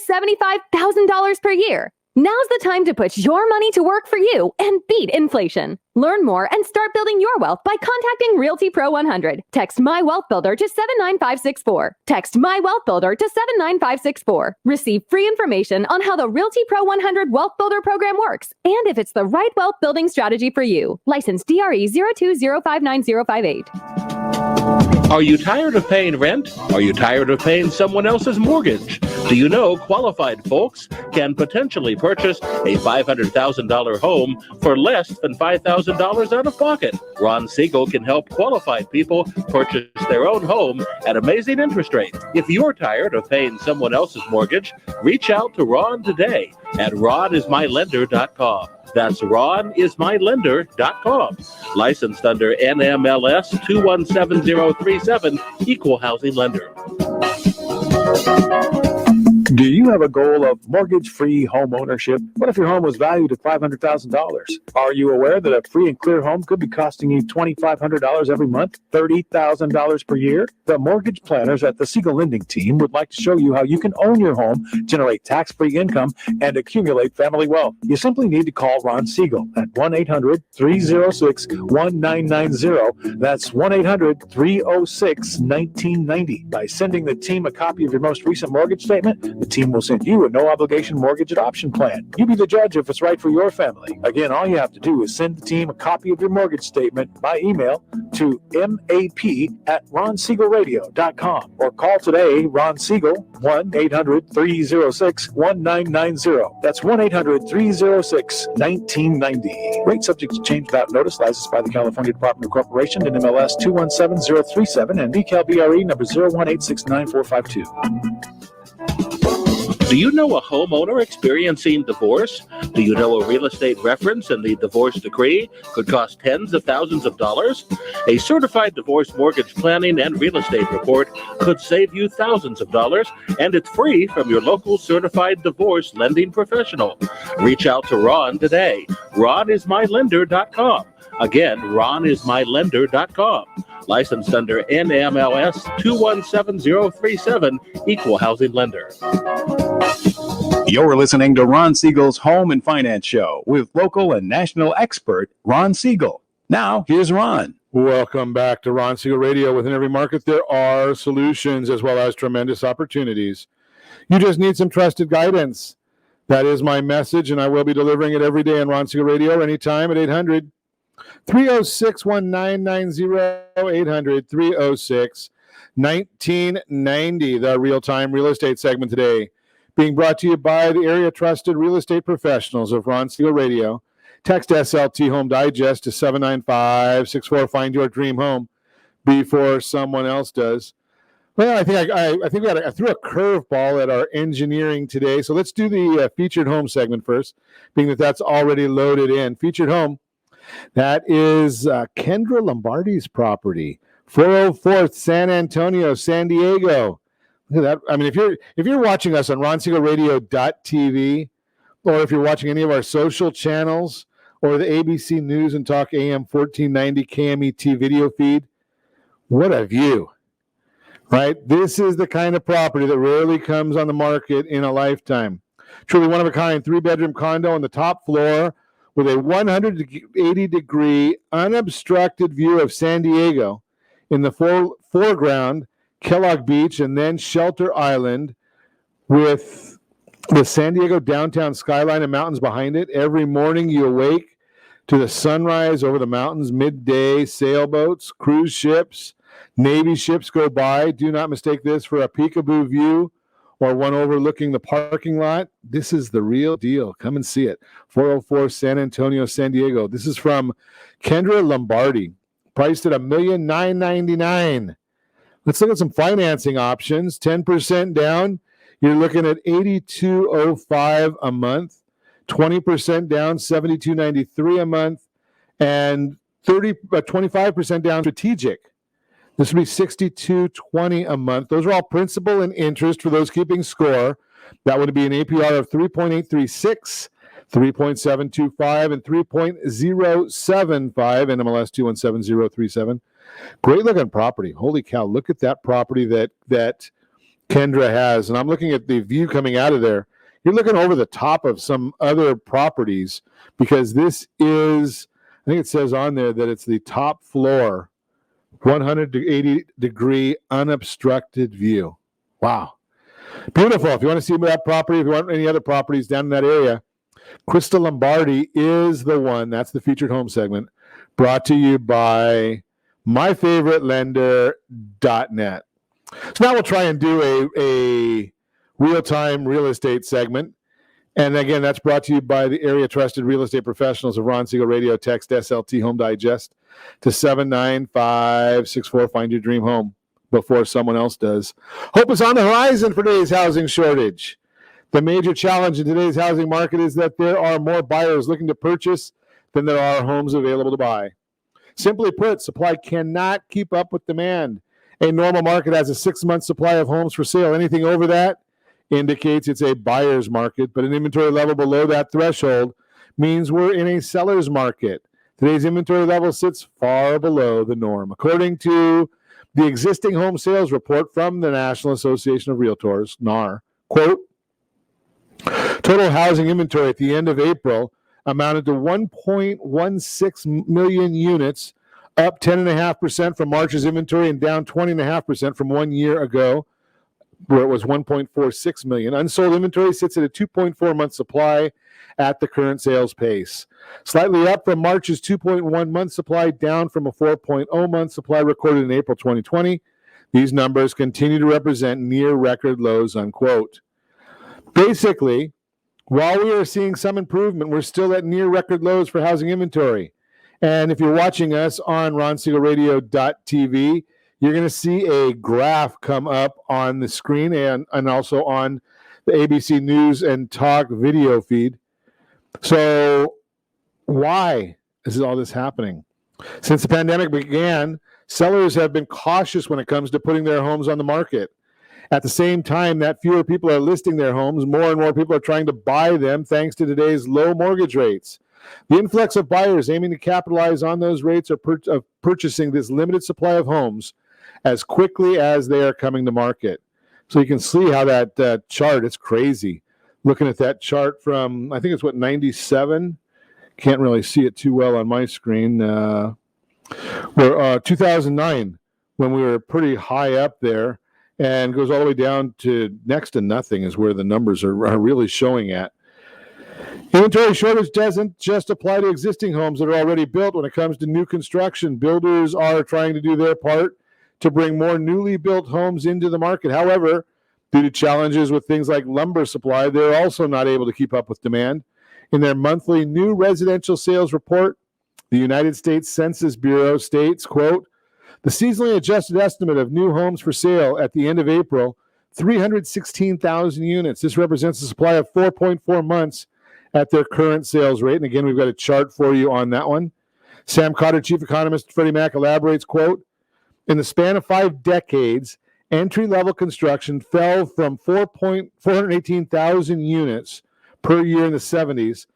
[SPEAKER 1] $75,000 per year. Now's the time to put your money to work for you and beat inflation. Learn more and start building your wealth by contacting Realty Pro 100. Text My Wealth Builder to 79564. Text My Wealth Builder to 79564. Receive free information on how the Realty Pro 100 Wealth Builder program works and if it's the right wealth building strategy for you. License DRE 02059058.
[SPEAKER 10] Are you tired of paying rent? Are you tired of paying someone else's mortgage? Do you know qualified folks can potentially purchase a $500,000 home for less than $5,000 out of pocket? Ron Siegel can help qualified people purchase their own home at amazing interest rates. If you're tired of paying someone else's mortgage, reach out to Ron today at ronismylender.com. That's ronismylender.com. Licensed under NMLS 217037, Equal Housing Lender.
[SPEAKER 13] Do you have a goal of mortgage-free home ownership? What if your home was valued at $500,000? Are you aware that a free and clear home could be costing you $2,500 every month, $30,000 per year? The mortgage planners at the Siegel Lending Team would like to show you how you can own your home, generate tax-free income, and accumulate family wealth. You simply need to call Ron Siegel at 1-800-306-1990. That's 1-800-306-1990. By sending the team a copy of your most recent mortgage statement, the team will send you a no-obligation mortgage adoption plan. You be the judge if it's right for your family. Again, all you have to do is send the team a copy of your mortgage statement by email to map@ronsiegelradio.com or call today Ron Siegel, 1-800-306-1990. That's 1-800-306-1990. Rate subject to change without notice. Licensed by the California Department of Corporation, NMLS 217037 and DCAL number 018694452.
[SPEAKER 10] Do you know a homeowner experiencing divorce? Do you know a real estate reference and the divorce decree could cost tens of thousands of dollars? A certified divorce mortgage planning and real estate report could save you thousands of dollars, and it's free from your local certified divorce lending professional. Reach out to Ron today. ronismylender.com. Again, ronismylender.com. Licensed under NMLS 217037, Equal Housing Lender.
[SPEAKER 14] You're listening to Ron Siegel's Home and Finance Show with local and national expert Ron Siegel. Now, here's Ron.
[SPEAKER 3] Welcome back to Ron Siegel Radio. Within every market, there are solutions as well as tremendous opportunities. You just need some trusted guidance. That is my message, and I will be delivering it every day on Ron Siegel Radio anytime at 800-306-1990, 800-306-1990, the real-time real estate segment today. Being brought to you by the area trusted real estate professionals of Ron Siegel Radio. Text SLT Home Digest to 79564. Find your dream home before someone else does. Well, I think I threw a curveball at our engineering today. So let's do the featured home segment first, being that that's already loaded in. Featured home, that is Kendra Lombardi's property, 404th San Antonio, San Diego. Look at that. I mean, if you're watching us on RonSiegelRadio.tv, or if you're watching any of our social channels, or the ABC News and Talk AM 1490 KMET video feed, what a view, right? This is the kind of property that rarely comes on the market in a lifetime. Truly one of a kind, 3-bedroom condo on the top floor with a 180-degree unobstructed view of San Diego. In the foreground, Kellogg Beach, and then Shelter Island with the San Diego downtown skyline and mountains behind it. Every morning you awake to the sunrise over the mountains, midday sailboats, cruise ships, Navy ships go by. Do not mistake this for a peekaboo view or one overlooking the parking lot. This is the real deal. Come and see it. 404 San Antonio, San Diego. This is from Kendra Lombardi, priced at $1,999,000. Let's look at some financing options. 10% down, you're looking at $82.05 a month. 20% down, $72.93 a month, and 25% down strategic. This would be $62.20 a month. Those are all principal and interest for those keeping score. That would be an APR of 3.836, 3.725 and 3.075, NMLS 217037. Great looking property. Holy cow, look at that property that Kendra has. And I'm looking at the view coming out of there. You're looking over the top of some other properties because this is, I think it says on there that it's the top floor, 180 degree unobstructed view. Wow. Beautiful. If you want to see that property, if you want any other properties down in that area, Crystal Lombardi is the one. That's the featured home segment brought to you by myfavouritelender.net. So now we'll try and do a real-time real estate segment. And again, that's brought to you by the area trusted real estate professionals of Ron Siegel Radio. Text SLT Home Digest to 79564. Find your dream home before someone else does. Hope is on the horizon for today's housing shortage. The major challenge in today's housing market is that there are more buyers looking to purchase than there are homes available to buy. Simply put, supply cannot keep up with demand. A normal market has a 6-month supply of homes for sale. Anything over that indicates it's a buyer's market, but an inventory level below that threshold means we're in a seller's market. Today's inventory level sits far below the norm. According to the existing home sales report from the National Association of Realtors, NAR, quote, total housing inventory at the end of April amounted to 1.16 million units, up 10.5% from March's inventory and down 20.5% from 1 year ago, where it was 1.46 million. Unsold inventory sits at a 2.4 month supply at the current sales pace. Slightly up from March's 2.1 month supply, down from a 4.0 month supply recorded in April 2020. These numbers continue to represent near record lows, unquote. Basically, while we are seeing some improvement, we're still at near record lows for housing inventory. And if you're watching us on RonSiegelRadio.tv, you're going to see a graph come up on the screen and also on the ABC News and Talk video feed. So why is all this happening? Since the pandemic began, sellers have been cautious when it comes to putting their homes on the market. At the same time that fewer people are listing their homes, more and more people are trying to buy them thanks to today's low mortgage rates. The influx of buyers aiming to capitalize on those rates of purchasing this limited supply of homes as quickly as they are coming to market. So you can see how that chart, it's crazy. Looking at that chart from, I think it's 97? Can't really see it too well on my screen. Where 2009, when we were pretty high up there, and goes all the way down to next to nothing is where the numbers are really showing at. Inventory shortage doesn't just apply to existing homes that are already built. When it comes to new construction, builders are trying to do their part to bring more newly built homes into the market. However, due to challenges with things like lumber supply, they're also not able to keep up with demand. In their monthly new residential sales report, the United States Census Bureau states, quote, the seasonally adjusted estimate of new homes for sale at the end of April, 316,000 units. This represents a supply of 4.4 months at their current sales rate. And again, we've got a chart for you on that one. Sam Cotter, chief economist at Freddie Mac, elaborates, quote, in the span of 5 decades, entry-level construction fell from 418,000 units per year in the 70s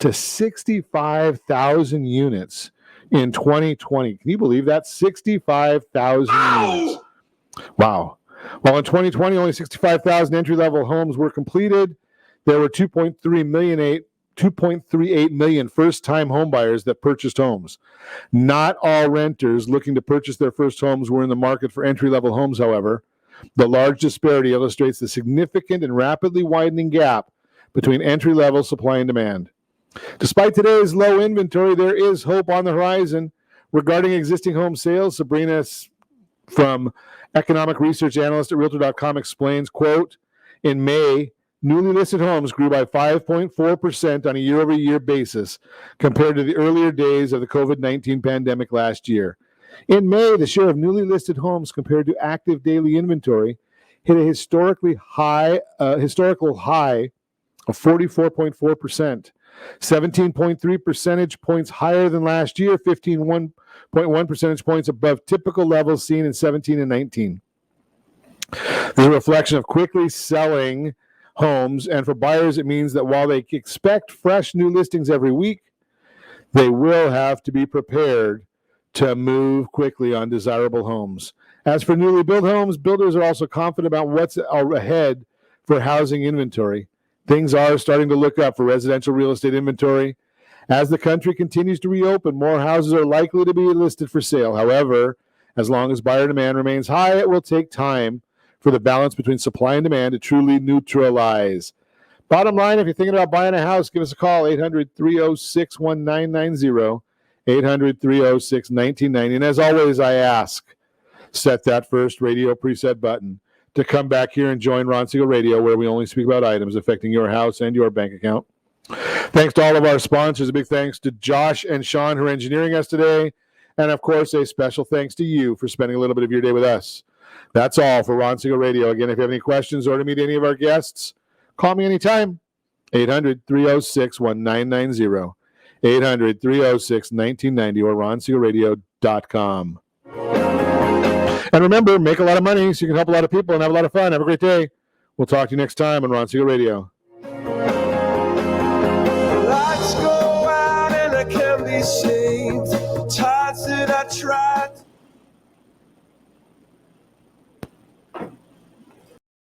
[SPEAKER 3] to 65,000 units in 2020. Can you believe that? 65,000 units. Wow. While in 2020, only 65,000 entry-level homes were completed, there were 2.38 million first-time homebuyers that purchased homes. Not all renters looking to purchase their first homes were in the market for entry-level homes, however. The large disparity illustrates the significant and rapidly widening gap between entry-level supply and demand. Despite today's low inventory, there is hope on the horizon. Regarding existing home sales, Sabrina from economic research analyst at Realtor.com explains, quote, in May, newly listed homes grew by 5.4% on a year-over-year basis compared to the earlier days of the COVID-19 pandemic last year. In May, the share of newly listed homes compared to active daily inventory hit a historical high of 44.4%. 17.3 percentage points higher than last year, 15.1 percentage points above typical levels seen in 17 and 19. This is a reflection of quickly selling homes. And for buyers, it means that while they expect fresh new listings every week, they will have to be prepared to move quickly on desirable homes. As for newly built homes, builders are also confident about what's ahead for housing inventory. Things are starting to look up for residential real estate inventory. As the country continues to reopen, more houses are likely to be listed for sale. However, as long as buyer demand remains high, it will take time for the balance between supply and demand to truly neutralize. Bottom line, if you're thinking about buying a house, give us a call, 800-306-1990, 800-306-1990. And as always, I ask, set that first radio preset button to come back here and join Ron Siegel Radio, where we only speak about items affecting your house and your bank account. Thanks to all of our sponsors. A big thanks to Josh and Sean, who are engineering us today. And, of course, a special thanks to you for spending a little bit of your day with us. That's all for Ron Siegel Radio. Again, if you have any questions or to meet any of our guests, call me anytime, 800-306-1990, 800-306-1990, or ronsiegelradio.com. And remember, make a lot of money so you can help a lot of people and have a lot of fun. Have a great day. We'll talk to you next time on Ron Siegel Radio.
[SPEAKER 15] Lights go out and I can't be saved. Times that I tried